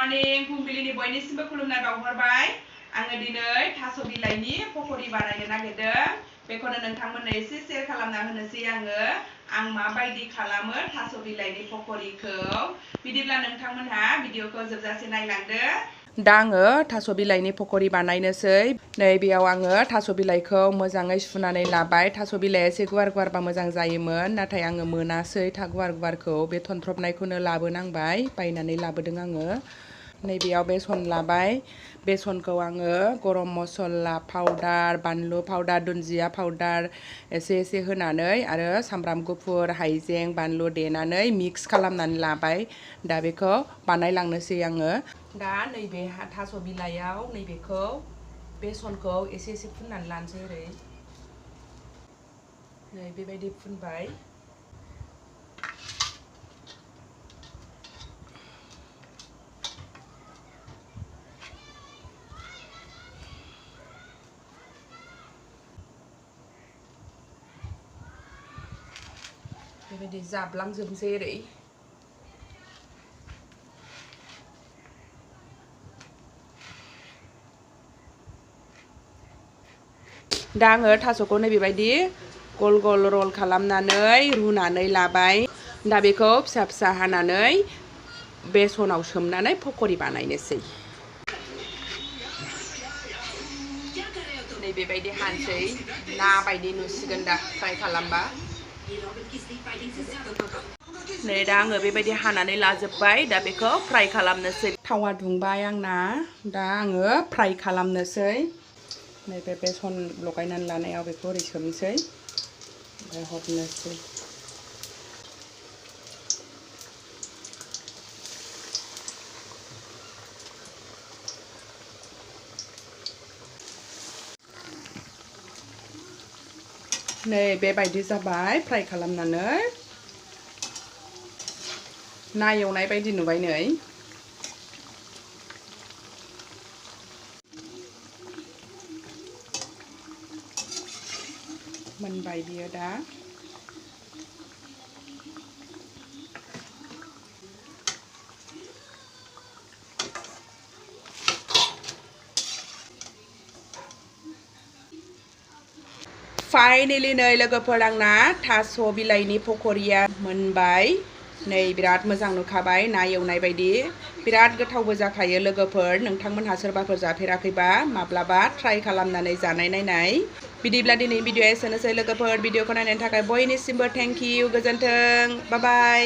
morning फुंबिलिनि बयनिसिमबो खुलुमनाय बावहरबाय आङो दिनै थास' बिलाइनि पकरि बानायनो नागिरदों बेखौनो नोंथांमोननो एसे शेयार खालामना होनोसै आं माबायदि खालामो थास' बिलाइनि पकरिखौ बिदिब्ला नोंथांमोनहा भिडिअखौ जोबजासे नायलांदो दा आङो थास' बिलाइनि पकरि बानायनोसै नै बेयाव आङो थास' बिलाइखौ मोजाङै सुनानै लाबाय थास' बिलाइया एसे गुवार गुवारबा मोजां जायोमोन नाथाय आङो मोनासै था गुवार गुवारखौ बे थनथ्रबनायखौनो लाबोनांबाय बायनानै लाबोदों आङो नै बेयाव बेसन लाबाय बेसनखौ आङो गरम मसला पाउडार बानलु पाउडार दुन्दिया पाउडार एसे एसे होनानै आरो सामब्राम गुफुर हाइजें बानलु देनानै मिक्स खालामनानै लाबाय दा बेखौ बानायलांनोसै आङो दा नैबे थास' बिलाइयाव नैबेखौ बेसनखौ एसे एसे फुननानै लानोसै ओरै नै बेबायदि फुनबाय बेबायदि जाबलांजोबनोसै ओरै दा आङो थास'खौ बेबायदि गल गल रल खालामनानै रुनानै लाबाय दा बेखौ फिसा फिसा हानानै बेसनाव सोमनानै पकरि बानायनोसै नै बेबायदि हानसै ना बायदि नुसिगोन दा फ्राय खालामबा नै दा आङो बेबायदि हानानै लाजोबबाय दा बेखौ फ्राय खालामनोसै थावा दुंबाय आंना दा आङो फ्राय खालामनोसै नैबे बेसन लगायनानै लानायाव बेखौ ओरै सोमनोसै ओमफ्राय हरनोसै नै बेबायदि जाबाय फ्राय खालामनानै ना एवनाय बायदि नुबाय नै मोनबाय बियो दा फाइनेलि नै लोगोफोर आंना थास' बिलाइनि पकरिया मोनबाय नै बिराद मोजां नुखाबाय ना एवनाय बायदि बिराद गोथावबो जाखायो लोगोफोर नोंथांमोनहा सोरबाफोर जाफेराखैबा माब्लाबा ट्राइ खालामनानै जानाय नायनाय बिदिब्ला दिनै भिडिअआ एसेनोसै लोगोफोर भिडिअखौ नायनायनि थाखाय बयनिसिमबो थेंक इउ गोजोन्थों बाय बाय